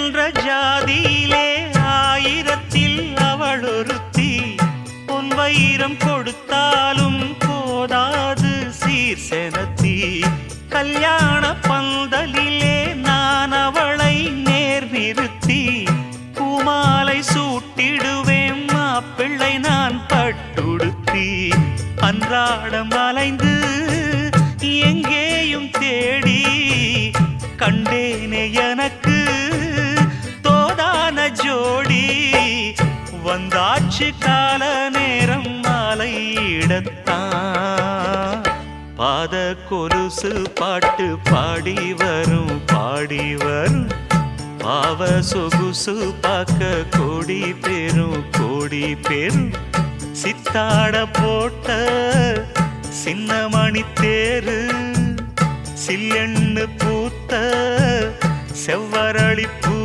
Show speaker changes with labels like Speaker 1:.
Speaker 1: என்ற ஜாதியிலே ஆயிரத்தில் அவள் ஒருத்தி பொன் வைரம் கொடுத்தாலும் போதாது சீர் செனத்தி கல்யாண பந்தலிலே நான் அவளை நேர் நிறுத்தி பூமாலை சூட்டிடுவேன் மாப்பிள்ளை நான் பட்டுடுத்தி அன்றாடம் அலைந்து எங்கேயும் தேடி கண்டேனே எனக்கு தோதான ஜோடி வந்தாச்சு கால நேரம் மாலையிடத்தான் பாத கொலுசு பாட்டு பாடி வரும் பாவ சொகுசு பார்க்க கோடி பேரும் சித்தாட போட்ட சின்ன மணி தேரு சில்லெண்ணு பூத்த செவ்வரளி பூ